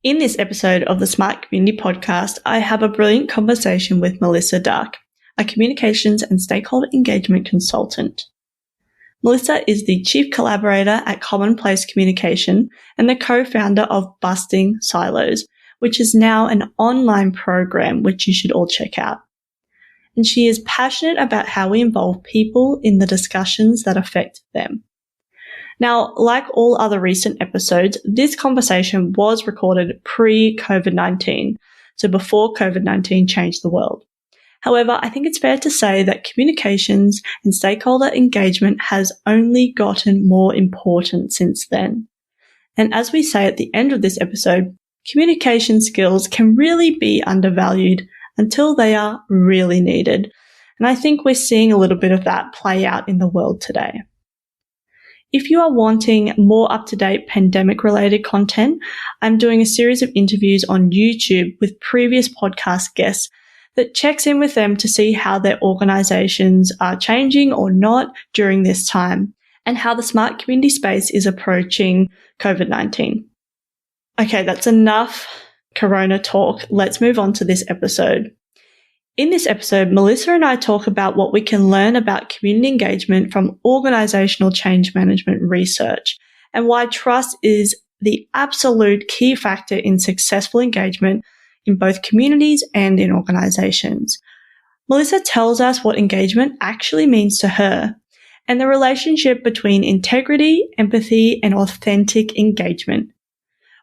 In this episode of the Smart Community Podcast, I have a brilliant conversation with Melissa Dark, a communications and stakeholder engagement consultant. Melissa is the Chief Collaborator at Commonplace Communication and the co-founder of Busting Silos, which is now an online program which you should all check out. And she is passionate about how we involve people in the discussions that affect them. Now, like all other recent episodes, this conversation was recorded pre-COVID-19, so before COVID-19 changed the world. However, I think it's fair to say that communications and stakeholder engagement has only gotten more important since then. And as we say at the end of this episode, communication skills can really be undervalued until they are really needed. And I think we're seeing a little bit of that play out in the world today. If you are wanting more up-to-date pandemic-related content, I'm doing a series of interviews on YouTube with previous podcast guests that checks in with them to see how their organizations are changing or not during this time and how the smart community space is approaching COVID-19. Okay, that's enough Corona talk. Let's move on to this episode. In this episode, Melissa and I talk about what we can learn about community engagement from organizational change management research and why trust is the absolute key factor in successful engagement in both communities and in organizations. Melissa tells us what engagement actually means to her and the relationship between integrity, empathy, and authentic engagement.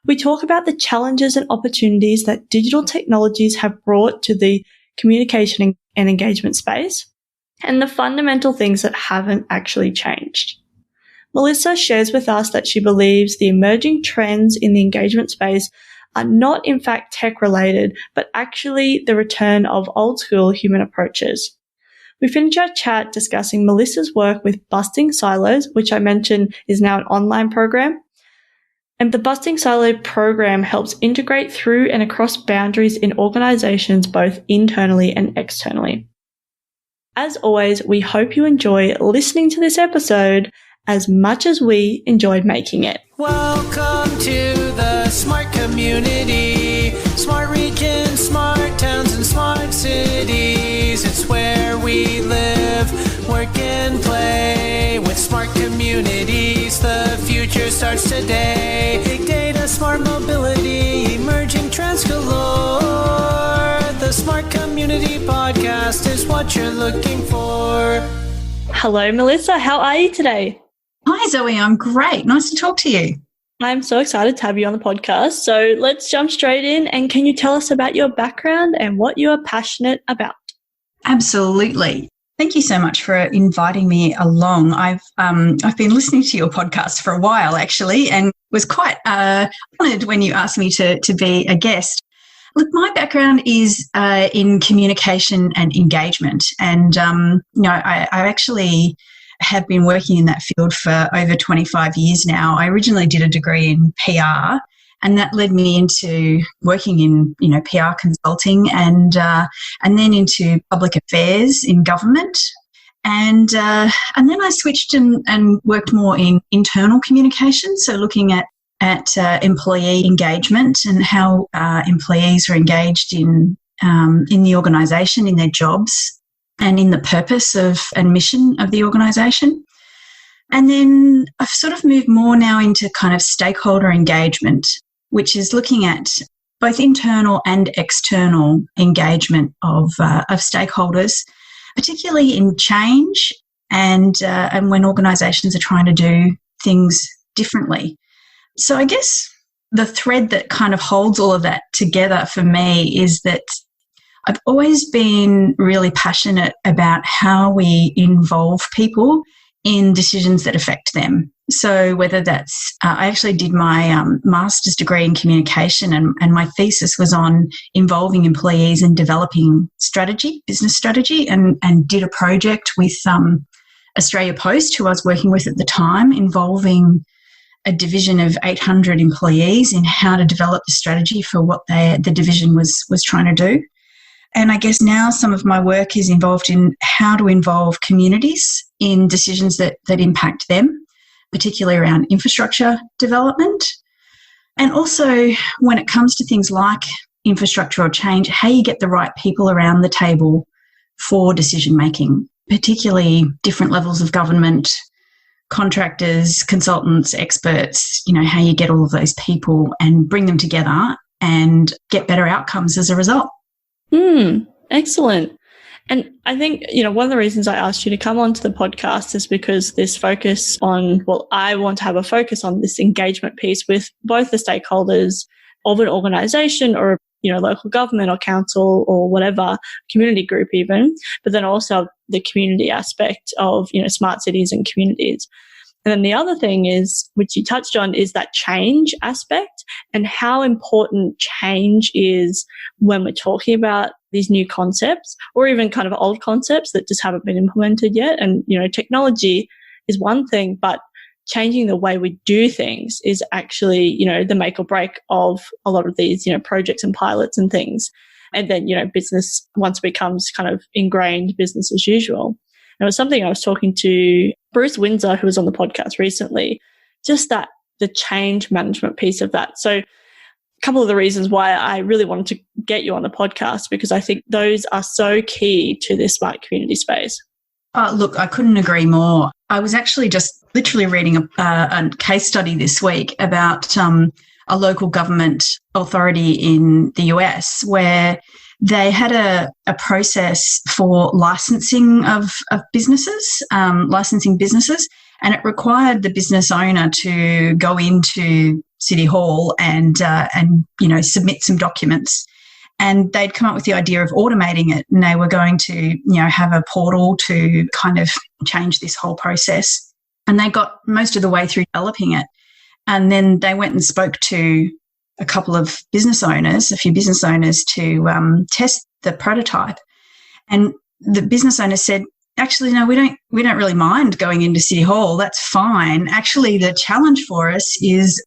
We talk about the challenges and opportunities that digital technologies have brought to the communication and engagement space, and the fundamental things that haven't actually changed. Melissa shares with us that she believes the emerging trends in the engagement space are not in fact tech-related, but actually the return of old-school human approaches. We finish our chat discussing Melissa's work with Busting Silos, which I mentioned is now an online program. And the Busting Silo program helps integrate through and across boundaries in organizations, both internally and externally. As always, we hope you enjoy listening to this episode as much as we enjoyed making it. Welcome to the smart community, smart regions, smart towns, and smart cities. It's where we live, work, and play. With smart communities, the future starts today. Big data, smart mobility, emerging trends galore. The Smart Community Podcast is what you're looking for. Hello, Melissa. How are you today? Hi, Zoe. I'm great. Nice to talk to you. I'm so excited to have you on the podcast. So let's jump straight in. And can you tell us about your background and what you are passionate about? Absolutely. Thank you so much for inviting me along. I've been listening to your podcast for a while, actually, and was quite honoured when you asked me to be a guest. Look, my background is in communication and engagement, and I actually have been working in that field for over 25 years now. I originally did a degree in PR, and that led me into working in, PR consulting and then into public affairs in government. And then I switched and worked more in internal communication, so looking at employee engagement and how employees are engaged in the organisation, in their jobs, and in the purpose and mission of the organisation. And then I've sort of moved more now into kind of stakeholder engagement, which is looking at both internal and external engagement of stakeholders, particularly in change and when organisations are trying to do things differently. So I guess the thread that kind of holds all of that together for me is that I've always been really passionate about how we involve people in decisions that affect them. So whether that's, I actually did my master's degree in communication and my thesis was on involving employees in developing strategy, business strategy, and did a project with Australia Post, who I was working with at the time, involving a division of 800 employees in how to develop the strategy for what the division was trying to do. And I guess now some of my work is involved in how to involve communities in decisions that impact them, particularly around infrastructure development. And also when it comes to things like infrastructure or change, how you get the right people around the table for decision making, particularly different levels of government, contractors, consultants, experts, how you get all of those people and bring them together and get better outcomes as a result. Excellent. And I think, one of the reasons I asked you to come onto the podcast is because this focus on, I want to have a focus on this engagement piece with both the stakeholders of an organization or, local government or council or whatever, community group even, but then also the community aspect of, smart cities and communities. And then the other thing is, which you touched on, is that change aspect and how important change is when we're talking about these new concepts or even kind of old concepts that just haven't been implemented yet. And, technology is one thing, but changing the way we do things is actually, the make or break of a lot of these, projects and pilots and things. And then, business once becomes kind of ingrained business as usual. And it was something I was talking to Bruce Windsor, who was on the podcast recently, just that the change management piece of that. So a couple of the reasons why I really wanted to get you on the podcast, because I think those are so key to this smart community space. Look, I couldn't agree more. I was actually just literally reading a case study this week about a local government authority in the US where they had a process for licensing of businesses, licensing businesses, and it required the business owner to go into City Hall and submit some documents. And they'd come up with the idea of automating it, and they were going to, have a portal to kind of change this whole process. And they got most of the way through developing it. And then they went and spoke to a few business owners to test the prototype. And the business owner said, actually, no, we don't really mind going into City Hall. That's fine. Actually, the challenge for us is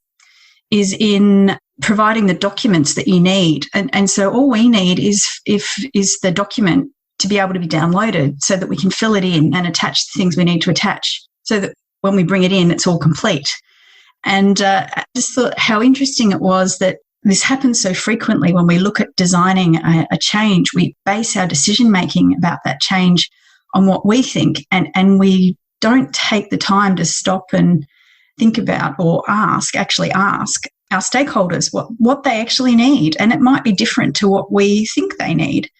in providing the documents that you need. And so all we need is the document to be able to be downloaded so that we can fill it in and attach the things we need to attach so that when we bring it in, it's all complete. And I just thought how interesting it was that this happens so frequently when we look at designing a change. We base our decision-making about that change on what we think, and we don't take the time to stop and think about or ask our stakeholders what they actually need. And it might be different to what we think they need.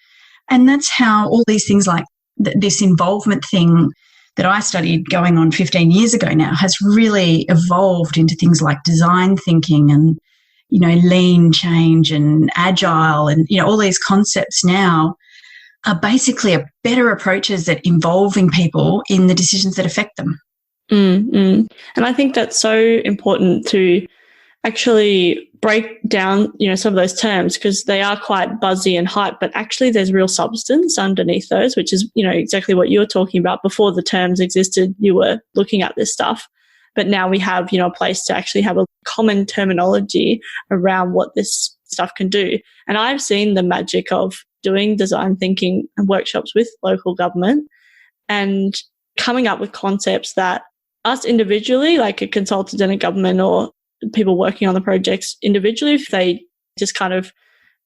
And that's how all these things like this involvement thing that I studied going on 15 years ago now has really evolved into things like design thinking and, lean change and agile and, all these concepts now are basically better approaches at involving people in the decisions that affect them. And I think that's so important to actually break down, some of those terms because they are quite buzzy and hype, but actually there's real substance underneath those, which is, exactly what you were talking about. Before the terms existed, you were looking at this stuff. But now we have, a place to actually have a common terminology around what this stuff can do. And I've seen the magic of doing design thinking and workshops with local government and coming up with concepts that us individually, like a consultant in a government or people working on the projects individually, if they just kind of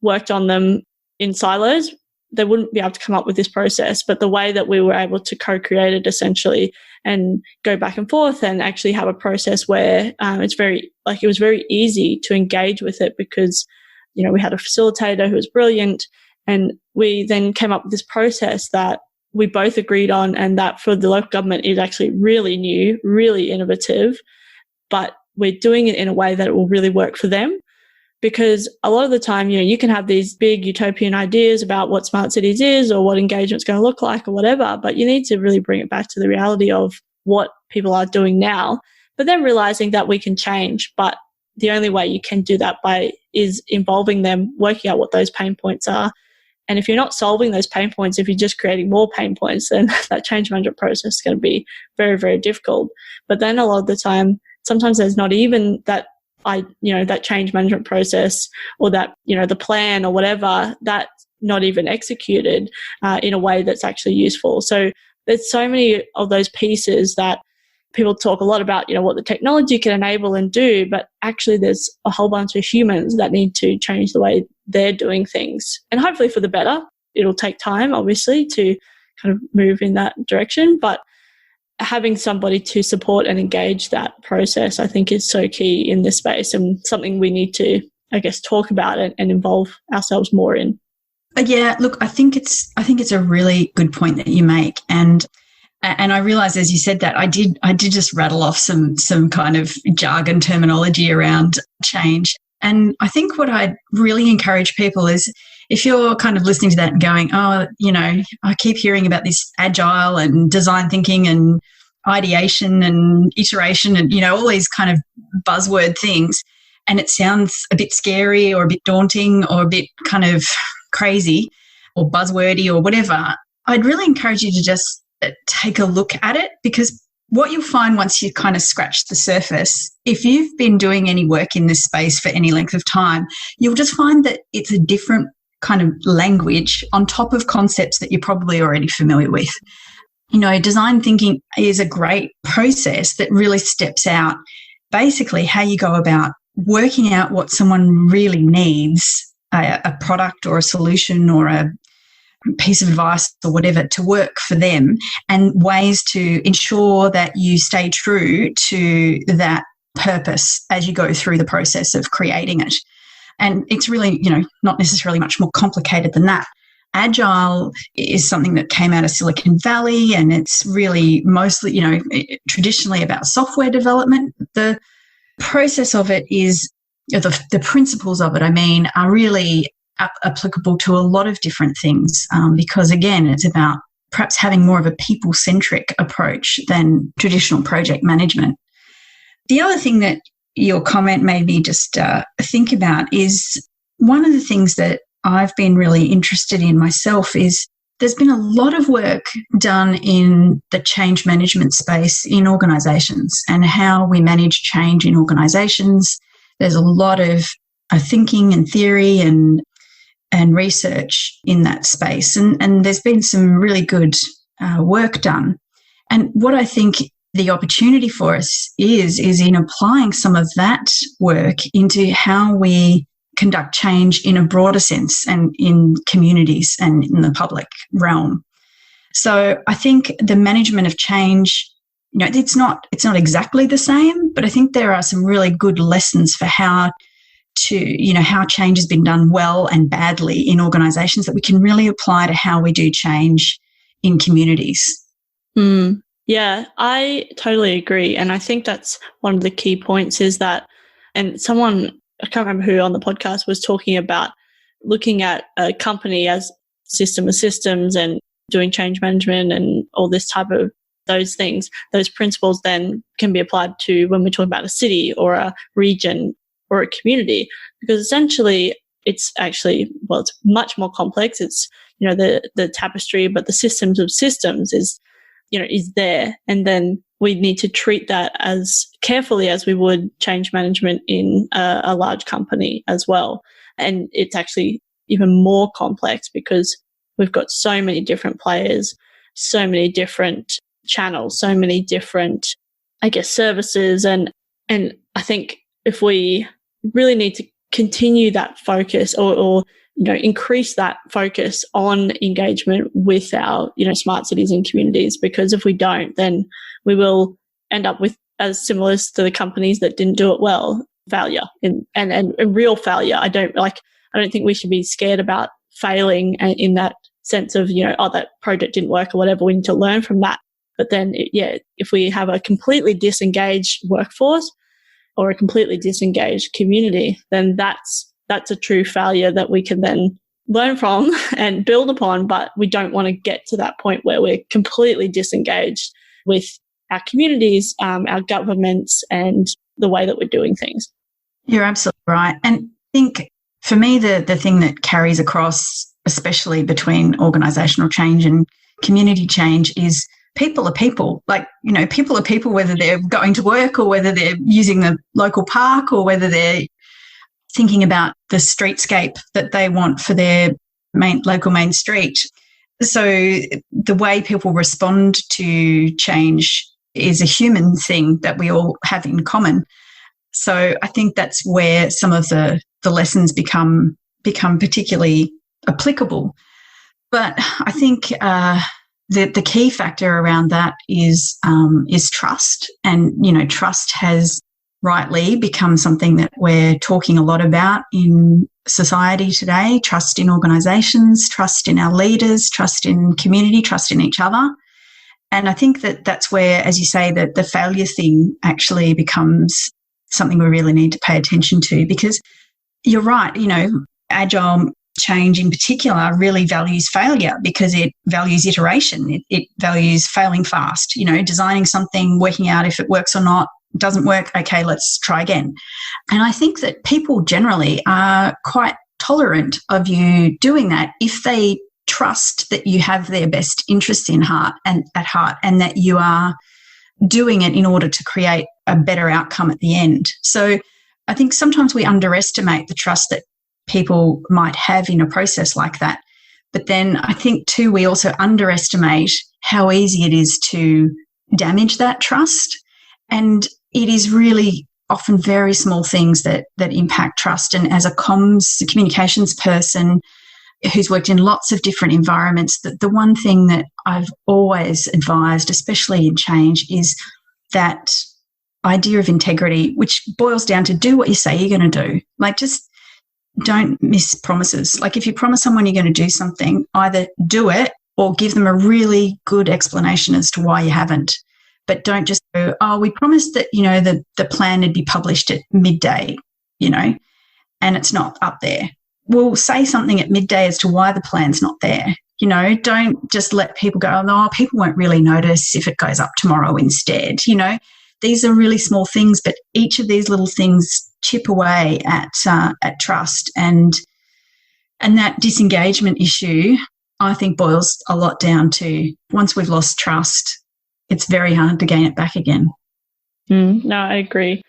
worked on them in silos, they wouldn't be able to come up with this process. But the way that we were able to co-create it essentially and go back and forth and actually have a process where it was very easy to engage with it because, we had a facilitator who was brilliant. And we then came up with this process that we both agreed on, and that for the local government is actually really new, really innovative, but we're doing it in a way that it will really work for them. Because a lot of the time, you can have these big utopian ideas about what smart cities is or what engagement's going to look like or whatever, but you need to really bring it back to the reality of what people are doing now, but then realizing that we can change. But the only way you can do that is involving them, working out what those pain points are. And if you're not solving those pain points, if you're just creating more pain points, then that change management process is going to be very, very difficult. But then a lot of the time, sometimes there's not even that change management process or that, the plan or whatever, that's not even executed in a way that's actually useful. So there's so many of those pieces that people talk a lot about, what the technology can enable and do, but actually there's a whole bunch of humans that need to change the way they're doing things. And hopefully for the better. It'll take time, obviously, to kind of move in that direction. But having somebody to support and engage that process, I think, is so key in this space, and something we need to, I guess, talk about and involve ourselves more in. Yeah, look, I think it's a really good point that you make. And I realised as you said that, I did just rattle off some kind of jargon terminology around change. And I think what I'd really encourage people is, if you're kind of listening to that and going, I keep hearing about this agile and design thinking and ideation and iteration and, all these kind of buzzword things, and it sounds a bit scary or a bit daunting or a bit kind of crazy or buzzwordy or whatever, I'd really encourage you to just take a look at it, because what you'll find once you kind of scratch the surface, if you've been doing any work in this space for any length of time, you'll just find that it's a different kind of language on top of concepts that you're probably already familiar with. Design thinking is a great process that really steps out basically how you go about working out what someone really needs, a product or a solution or a piece of advice or whatever, to work for them, and ways to ensure that you stay true to that purpose as you go through the process of creating it. And it's really, not necessarily much more complicated than that. Agile is something that came out of Silicon Valley, and it's really mostly, traditionally about software development. The process of it is, the principles of it, are really applicable to a lot of different things, because, again, it's about perhaps having more of a people-centric approach than traditional project management. The other thing that your comment made me just think about is, one of the things that I've been really interested in myself is, there's been a lot of work done in the change management space in organisations and how we manage change in organisations. There's a lot of thinking and theory and research in that space, and there's been some really good work done. And what I think the opportunity for us is in applying some of that work into how we conduct change in a broader sense and in communities and in the public realm. So I think the management of change, it's not exactly the same, but I think there are some really good lessons for how change has been done well and badly in organisations that we can really apply to how we do change in communities. Yeah, I totally agree. And I think that's one of the key points is that, and someone, I can't remember who on the podcast, was talking about looking at a company as system of systems and doing change management and all this type of those things. Those principles then can be applied to when we're talking about a city or a region or a community, because essentially it's actually, it's much more complex. It's, the tapestry, but the systems of systems is there. And then we need to treat that as carefully as we would change management in a large company as well. And it's actually even more complex because we've got so many different players, so many different channels, so many different, services. And I think if we really need to continue that focus or increase that focus on engagement with our, smart cities and communities, because if we don't, then we will end up with, as similar to the companies that didn't do it well, failure and real failure. I don't think we should be scared about failing in that sense of, that project didn't work or whatever. We need to learn from that. But then, if we have a completely disengaged workforce or a completely disengaged community, then that's a true failure that we can then learn from and build upon. But we don't want to get to that point where we're completely disengaged with our communities, our governments, and the way that we're doing things. You're absolutely right. And I think for me, the thing that carries across, especially between organisational change and community change, is people are people. People are people, whether they're going to work or whether they're using the local park or whether they're thinking about the streetscape that they want for their local main street. So the way people respond to change is a human thing that we all have in common. So I think that's where some of the lessons become particularly applicable. But I think the key factor around that is trust. And, trust has rightly become something that we're talking a lot about in society today. Trust in organisations, trust in our leaders, trust in community, trust in each other. And I think that's where, as you say, that the failure thing actually becomes something we really need to pay attention to, because you're right, agile change in particular really values failure because it values iteration. It values failing fast, designing something, working out if it works or not. Doesn't work, okay, let's try again. And I think that people generally are quite tolerant of you doing that if they trust that you have their best interests at heart, and that you are doing it in order to create a better outcome at the end. So I think sometimes we underestimate the trust that people might have in a process like that. But then I think too, we also underestimate how easy it is to damage that trust. And it is really often very small things that impact trust. And as a communications person who's worked in lots of different environments, the one thing that I've always advised, especially in change, is that idea of integrity, which boils down to do what you say you're going to do. Like, just don't miss promises. Like, if you promise someone you're going to do something, either do it or give them a really good explanation as to why you haven't. But don't just go, oh, we promised that, the plan would be published at midday, and it's not up there. Well, say something at midday as to why the plan's not there. Don't just let people go, oh, no, people won't really notice if it goes up tomorrow instead. These are really small things, but each of these little things chip away at trust. And that disengagement issue, I think, boils a lot down to once we've lost trust, it's very hard to gain it back again. No, I agree.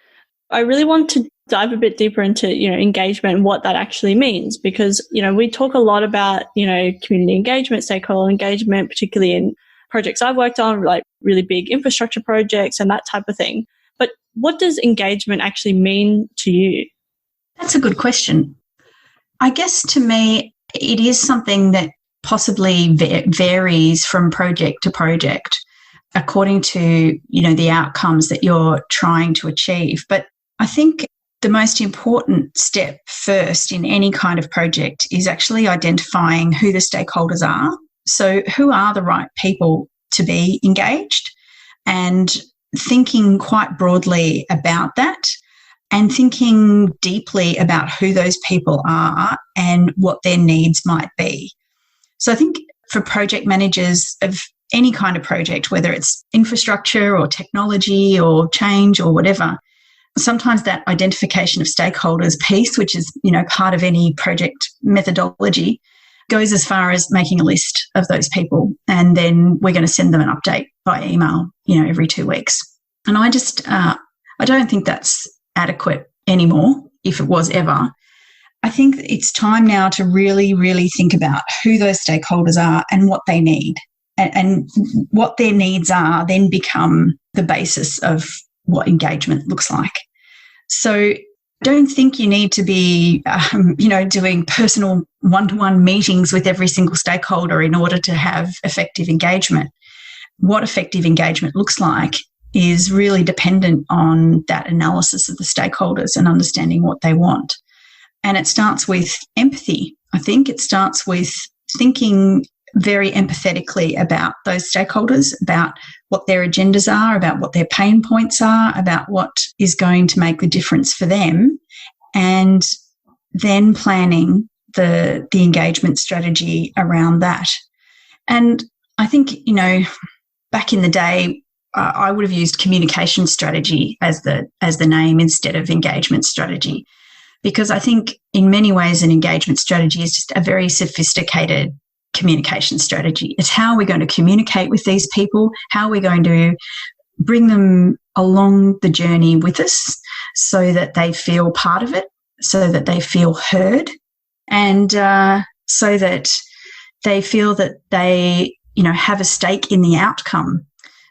I really want to dive a bit deeper into, engagement and what that actually means, because, we talk a lot about, community engagement, stakeholder engagement, particularly in projects I've worked on, like really big infrastructure projects and that type of thing. But what does engagement actually mean to you? That's a good question. I guess to me, it is something that possibly varies from project to project according to, the outcomes that you're trying to achieve. But I think the most important step first in any kind of project is actually identifying who the stakeholders are. So who are the right people to be engaged, and thinking quite broadly about that, and thinking deeply about who those people are and what their needs might be. So I think for project managers of any kind of project, whether it's infrastructure or technology or change or whatever, sometimes that identification of stakeholders piece, which is, part of any project methodology, goes as far as making a list of those people. And then we're going to send them an update by email, every 2 weeks. And I don't think that's adequate anymore, if it was ever. I think it's time now to really, really think about who those stakeholders are and what they need. And what their needs are then become the basis of what engagement looks like. So don't think you need to be, doing personal one-to-one meetings with every single stakeholder in order to have effective engagement. What effective engagement looks like is really dependent on that analysis of the stakeholders and understanding what they want. And it starts with empathy. I think it starts with thinking very empathetically about those stakeholders, about what their agendas are, about what their pain points are, about what is going to make the difference for them, and then planning the engagement strategy around that. And I think, back in the day, I would have used communication strategy as the name instead of engagement strategy, because I think in many ways an engagement strategy is just a very sophisticated communication strategy. It's how we're going to communicate with these people, how we're going to bring them along the journey with us so that they feel part of it, so that they feel heard, and so that they feel that they, have a stake in the outcome.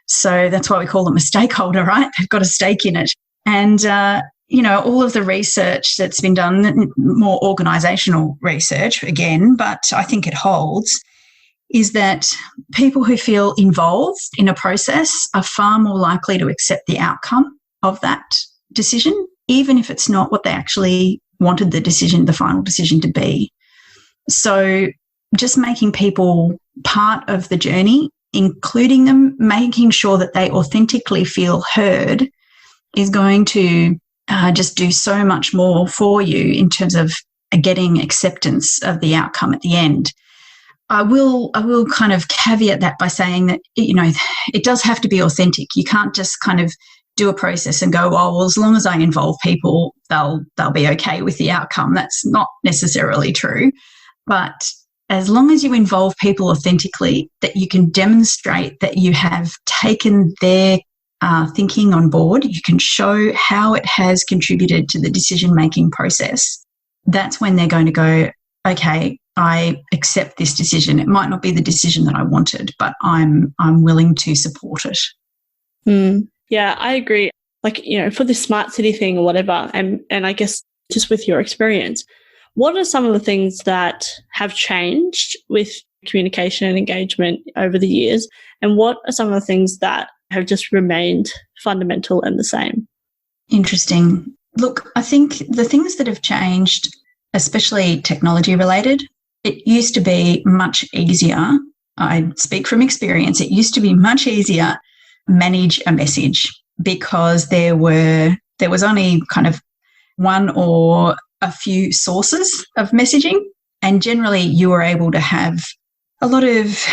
So that's why we call them a stakeholder, right? They've got a stake in it. And, all of the research that's been done, more organisational research again, but I think it holds, is that people who feel involved in a process are far more likely to accept the outcome of that decision, even if it's not what they actually wanted the final decision to be. So just making people part of the journey, including them, making sure that they authentically feel heard, is going to just do so much more for you in terms of getting acceptance of the outcome at the end. I will kind of caveat that by saying that, it does have to be authentic. You can't just kind of do a process and go, oh, well, as long as I involve people, they'll be okay with the outcome. That's not necessarily true. But as long as you involve people authentically, that you can demonstrate that you have taken their thinking on board, you can show how it has contributed to the decision-making process, that's when they're going to go, okay, I accept this decision. It might not be the decision that I wanted, but I'm willing to support it. Yeah, I agree. Like, for the smart city thing or whatever, and I guess just with your experience, what are some of the things that have changed with communication and engagement over the years? And what are some of the things that have just remained fundamental and the same? Interesting. Look, I think the things that have changed, especially technology related, it used to be much easier. I speak from experience. It used to be much easier manage a message because there was only kind of one or a few sources of messaging, and generally you were able to have a lot of,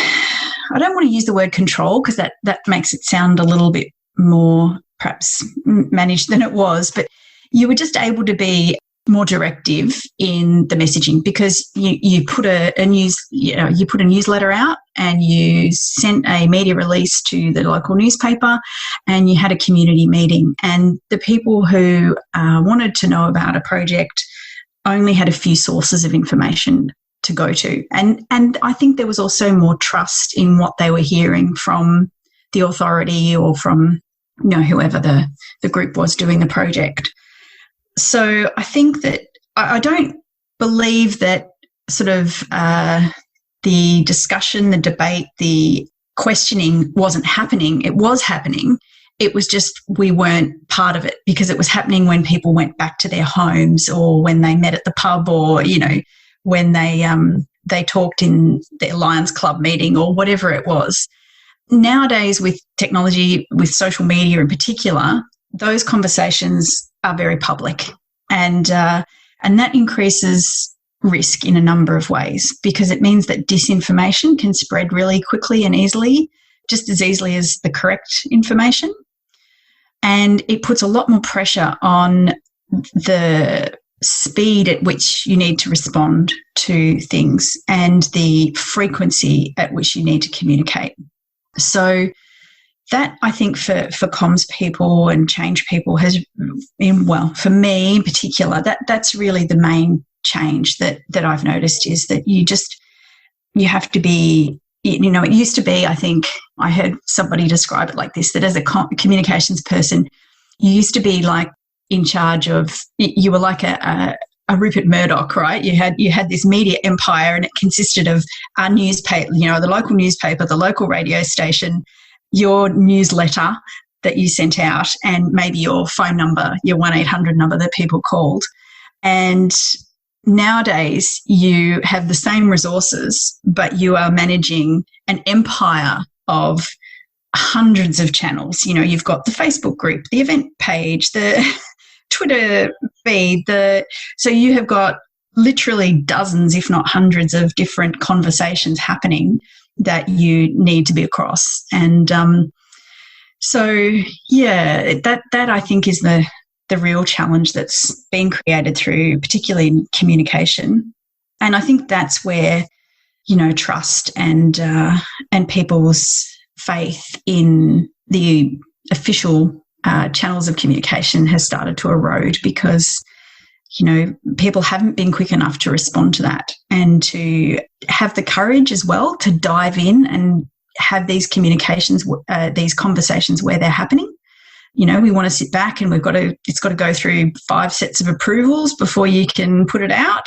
I don't want to use the word control because that makes it sound a little bit more perhaps managed than it was, but you were just able to be more directive in the messaging because you put a newsletter out and you sent a media release to the local newspaper and you had a community meeting, and the people who wanted to know about a project only had a few sources of information to go to. And I think there was also more trust in what they were hearing from the authority or from whoever the group was doing the project. So I think that I don't believe that sort of the discussion, the debate, the questioning wasn't happening. It was happening. It was just we weren't part of it because it was happening when people went back to their homes or when they met at the pub or, when they talked in their Lions Club meeting or whatever it was. Nowadays with technology, with social media in particular, those conversations are very public, and that increases risk in a number of ways because it means that disinformation can spread really quickly and easily, just as easily as the correct information. And it puts a lot more pressure on the speed at which you need to respond to things and the frequency at which you need to communicate. So that, I think, for comms people and change people has been, well, for me in particular, that's really the main change that I've noticed is that you have to be, it used to be, I think, I heard somebody describe it like this, that as a communications person, you used to be like in charge of, you were like a Rupert Murdoch, right? You had this media empire and it consisted of our newspaper, the local newspaper, the local radio station, your newsletter that you sent out, and maybe your phone number, your 1-800 number that people called. And nowadays you have the same resources, but you are managing an empire of hundreds of channels. You've got the Facebook group, the event page, the Twitter feed, so you have got literally dozens, if not hundreds, of different conversations happening that you need to be across. And that I think is the real challenge that's been created through particularly in communication. And I think that's where, trust and people's faith in the official channels of communication has started to erode because, people haven't been quick enough to respond to that and to have the courage as well to dive in and have these communications, these conversations where they're happening. You know, we want to sit back and it's got to go through 5 sets of approvals before you can put it out.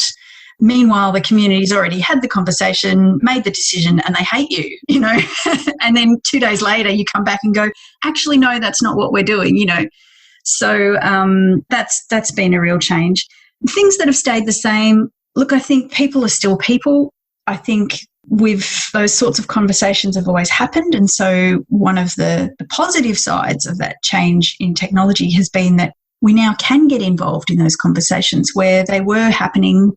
Meanwhile, the community's already had the conversation, made the decision, and they hate you, you know. And then 2 days later, you come back and go, actually, no, that's not what we're doing, you know. So that's been a real change. Things that have stayed the same, look, I think people are still people. I think those sorts of conversations have always happened. And so one of the positive sides of that change in technology has been that we now can get involved in those conversations where they were happening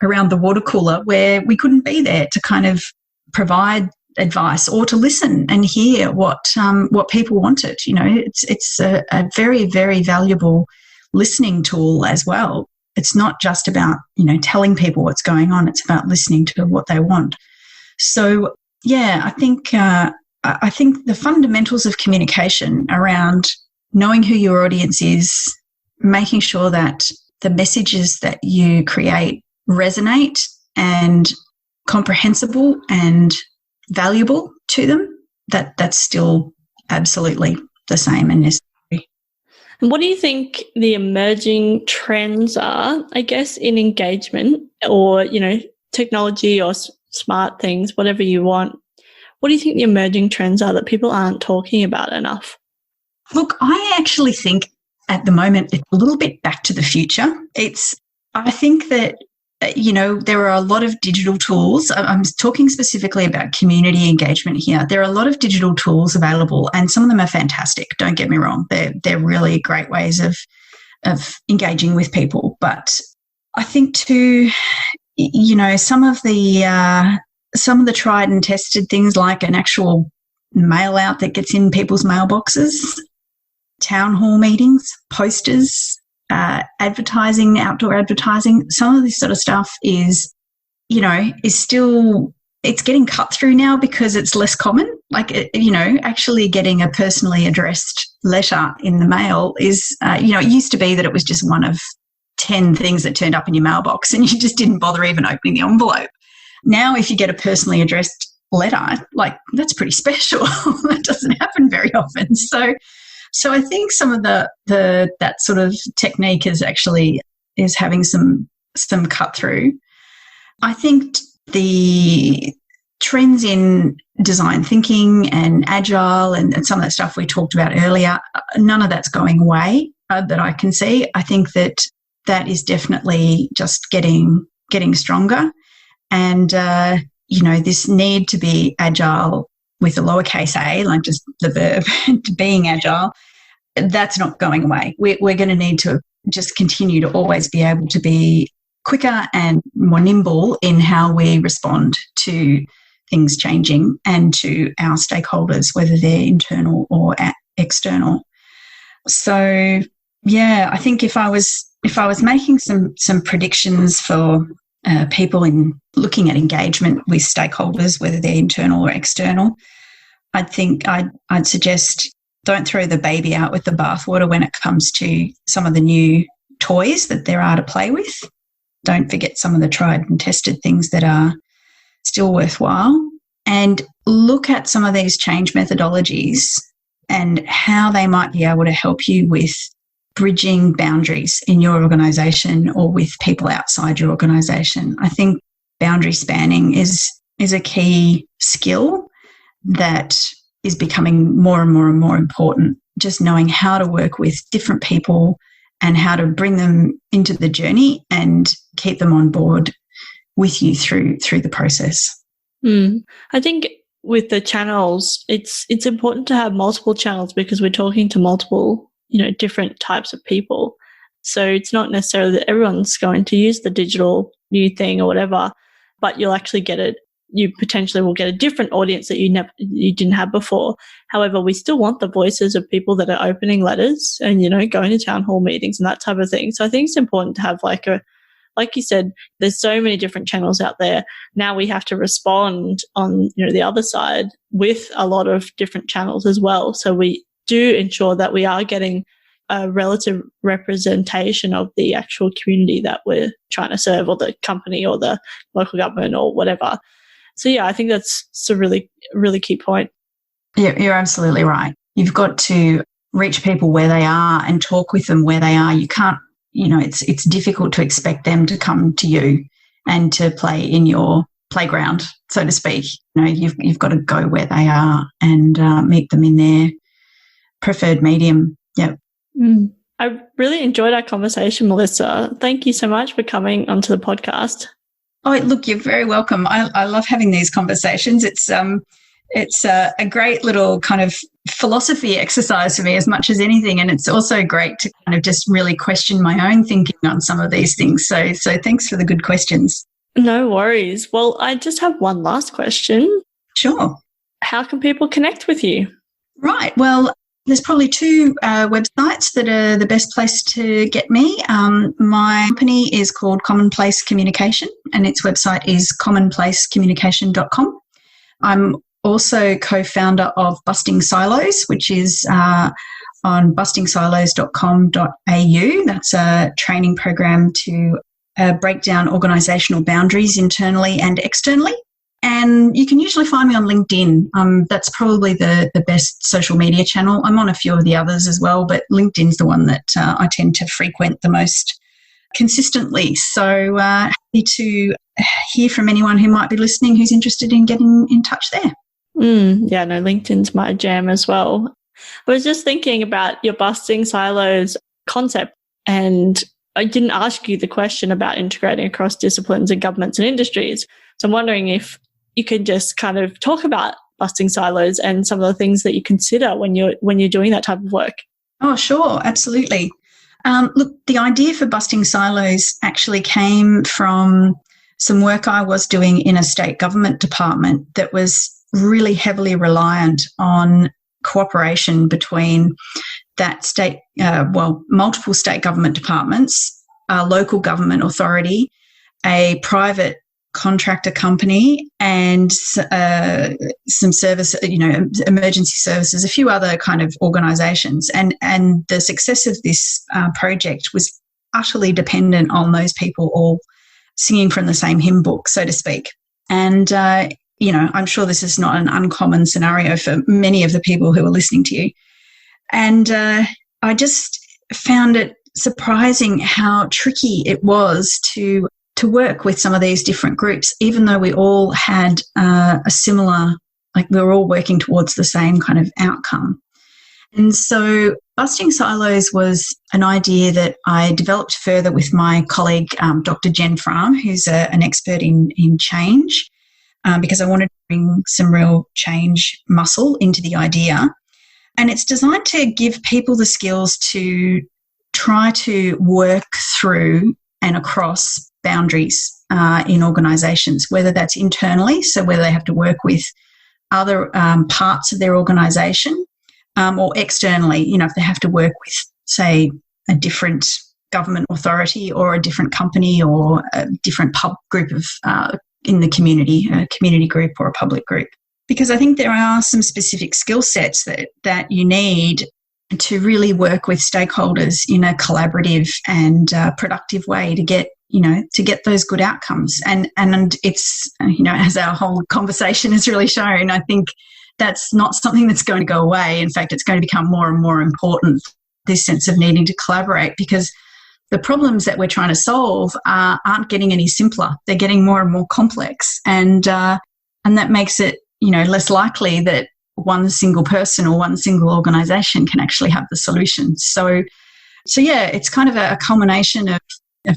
around the water cooler, where we couldn't be there to kind of provide advice or to listen and hear what people wanted. You know, it's a very, very valuable listening tool as well. It's not just about, you know, telling people what's going on. It's about listening to what they want. So, yeah, I think the fundamentals of communication around knowing who your audience is, making sure that the messages that you create resonate and comprehensible and valuable to them, that's still absolutely the same and necessary. And what do you think the emerging trends are, I guess, in engagement or, you know, technology or smart things, whatever you want? What do you think the emerging trends are that people aren't talking about enough? Look, I actually think at the moment it's a little bit back to the future. I think that, you know, there are a lot of digital tools. I'm talking specifically about community engagement here. There are a lot of digital tools available, and some of them are fantastic. Don't get me wrong. They're really great ways of engaging with people. But I think too, you know, some of the tried and tested things like an actual mail out that gets in people's mailboxes, town hall meetings, posters, advertising, outdoor advertising, some of this sort of stuff is still, it's getting cut through now because it's less common. Like, you know, actually getting a personally addressed letter in the mail is, it used to be that it was just one of 10 things that turned up in your mailbox and you just didn't bother even opening the envelope. Now, if you get a personally addressed letter, like, that's pretty special. That doesn't happen very often. So I think some of that sort of technique is having some cut through. I think the trends in design thinking and agile and some of that stuff we talked about earlier, none of that's going away that I can see. I think that is definitely just getting stronger. And, this need to be agile with a lowercase a, like just the verb, being agile, that's not going away. We're going to need to just continue to always be able to be quicker and more nimble in how we respond to things changing and to our stakeholders, whether they're internal or external. So, yeah, I think if I was making some predictions for people in looking at engagement with stakeholders, whether they're internal or external, I'd suggest don't throw the baby out with the bathwater when it comes to some of the new toys that there are to play with. Don't forget some of the tried and tested things that are still worthwhile, and look at some of these change methodologies and how they might be able to help you with bridging boundaries in your organisation or with people outside your organisation. I think boundary spanning is a key skill that is becoming more and more and more important. Just knowing how to work with different people and how to bring them into the journey and keep them on board with you through the process. I think with the channels, it's important to have multiple channels because we're talking to multiple, different types of people. So it's not necessarily that everyone's going to use the digital new thing or whatever, but you'll actually get it. You potentially will get a different audience that you didn't have before. However, we still want the voices of people that are opening letters and, going to town hall meetings and that type of thing. So I think it's important to have like you said, there's so many different channels out there. Now we have to respond on, the other side with a lot of different channels as well. So we do ensure that we are getting a relative representation of the actual community that we're trying to serve, or the company or the local government or whatever. So, yeah, I think that's a really, really key point. You're absolutely right. You've got to reach people where they are and talk with them where they are. You can't, it's difficult to expect them to come to you and to play in your playground, so to speak. You've got to go where they are and meet them in their preferred medium. Yep. I really enjoyed our conversation, Melissa. Thank you so much for coming onto the podcast. Oh, look, you're very welcome. I love having these conversations. It's a great little kind of philosophy exercise for me as much as anything. And it's also great to kind of just really question my own thinking on some of these things. So thanks for the good questions. No worries. Well, I just have one last question. Sure. How can people connect with you? Right. Well, there's probably two websites that are the best place to get me. My company is called Commonplace Communication, and its website is commonplacecommunication.com. I'm also co-founder of Busting Silos, which is on bustingsilos.com.au. That's a training program to break down organisational boundaries internally and externally. And you can usually find me on LinkedIn. That's probably the best social media channel. I'm on a few of the others as well, but LinkedIn's the one that I tend to frequent the most consistently. So happy to hear from anyone who might be listening who's interested in getting in touch there. Yeah, no, LinkedIn's my jam as well. I was just thinking about your Busting Silos concept, and I didn't ask you the question about integrating across disciplines and governments and industries. So I'm wondering if you could just kind of talk about Busting Silos and some of the things that you consider when you're doing that type of work. Oh, sure, absolutely. Look, the idea for Busting Silos actually came from some work I was doing in a state government department that was really heavily reliant on cooperation between that state, multiple state government departments, a local government authority, a private contractor company, and some service, emergency services, a few other kind of organisations. And the success of this project was utterly dependent on those people all singing from the same hymn book, so to speak. And I'm sure this is not an uncommon scenario for many of the people who are listening to you. And I just found it surprising how tricky it was to work with some of these different groups, even though we all had a similar, we were all working towards the same kind of outcome. And so Busting Silos was an idea that I developed further with my colleague, Dr. Jen Fram, who's an expert in change, because I wanted to bring some real change muscle into the idea. And it's designed to give people the skills to try to work through and across boundaries in organisations, whether that's internally, so whether they have to work with other parts of their organisation, or externally, if they have to work with, say, a different government authority or a different company or a different pub group of in the community, a community group or a public group. Because I think there are some specific skill sets that you need to really work with stakeholders in a collaborative and productive way to get those good outcomes. And it's, as our whole conversation has really shown, I think that's not something that's going to go away. In fact, it's going to become more and more important, this sense of needing to collaborate, because the problems that we're trying to solve aren't getting any simpler. They're getting more and more complex. And that makes it, less likely that one single person or one single organisation can actually have the solution. So yeah, it's kind of a culmination of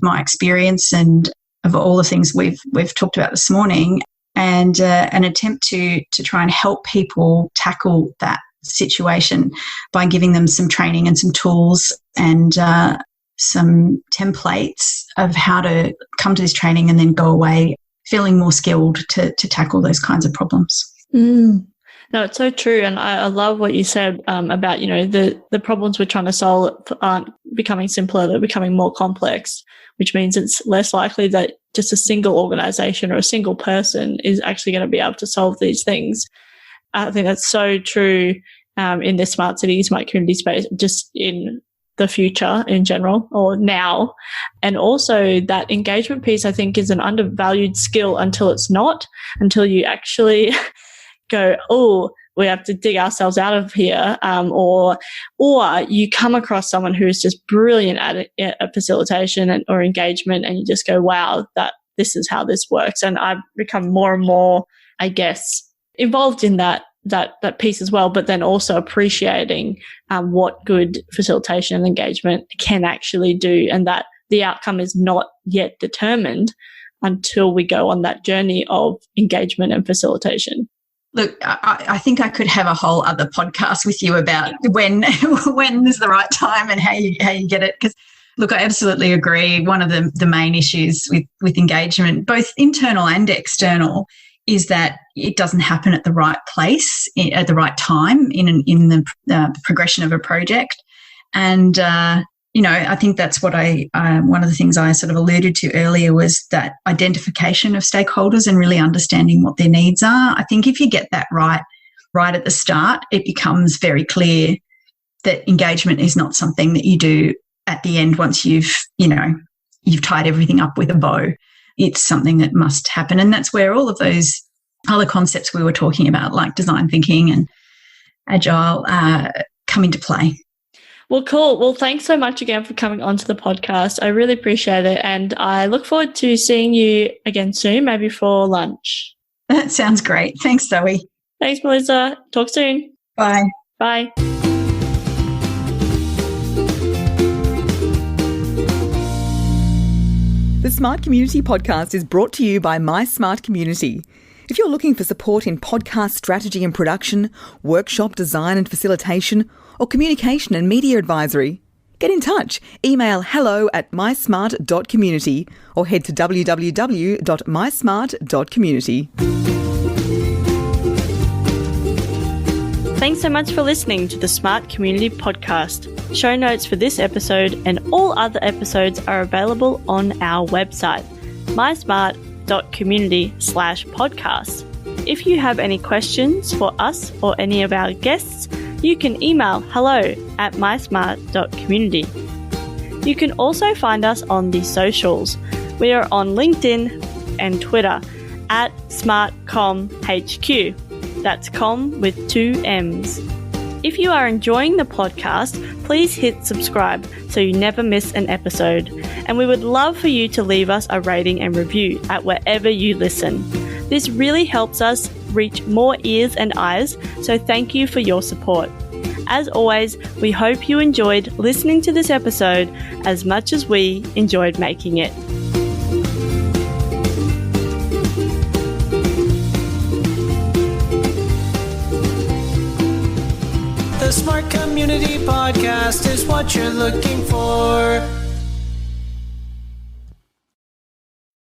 my experience and of all the things we've talked about this morning, and an attempt to try and help people tackle that situation by giving them some training and some tools and some templates of how to come to this training and then go away feeling more skilled to tackle those kinds of problems. No, it's so true. And I love what you said about, the problems we're trying to solve aren't becoming simpler, they're becoming more complex, which means it's less likely that just a single organisation or a single person is actually going to be able to solve these things. I think that's so true in the smart city, smart community space, just in the future in general or now. And also that engagement piece, I think, is an undervalued skill until it's not, until you actually go, oh, we have to dig ourselves out of here, or you come across someone who is just brilliant at facilitation or engagement, and you just go, wow, that this is how this works. And I've become more and more, I guess, involved in that piece as well, but then also appreciating what good facilitation and engagement can actually do, and that the outcome is not yet determined until we go on that journey of engagement and facilitation. Look, I think I could have a whole other podcast with you about when is the right time and how you get it. Because, look, I absolutely agree. One of the main issues with engagement, both internal and external, is that it doesn't happen at the right place at the right time in the progression of a project. And I think that's what one of the things I sort of alluded to earlier was that identification of stakeholders and really understanding what their needs are. I think if you get that right at the start, it becomes very clear that engagement is not something that you do at the end once you've tied everything up with a bow. It's something that must happen. And that's where all of those other concepts we were talking about, like design thinking and agile, come into play. Well, cool. Well, thanks so much again for coming onto the podcast. I really appreciate it. And I look forward to seeing you again soon, maybe for lunch. That sounds great. Thanks, Zoe. Thanks, Melissa. Talk soon. Bye. Bye. The Smart Community podcast is brought to you by My Smart Community. If you're looking for support in podcast strategy and production, workshop design and facilitation, or communication and media advisory, get in touch. Email hello@mysmart.community or head to www.mysmart.community. Thanks so much for listening to the Smart Community Podcast. Show notes for this episode and all other episodes are available on our website, mysmart.community/podcast. If you have any questions for us or any of our guests, you can email hello@mysmart.community. You can also find us on the socials. We are on LinkedIn and Twitter @SmartComHQ. That's com with 2 M's. If you are enjoying the podcast, please hit subscribe so you never miss an episode. And we would love for you to leave us a rating and review at wherever you listen. This really helps us reach more ears and eyes, so thank you for your support. As always, we hope you enjoyed listening to this episode as much as we enjoyed making it. The Smart Community Podcast is what you're looking for.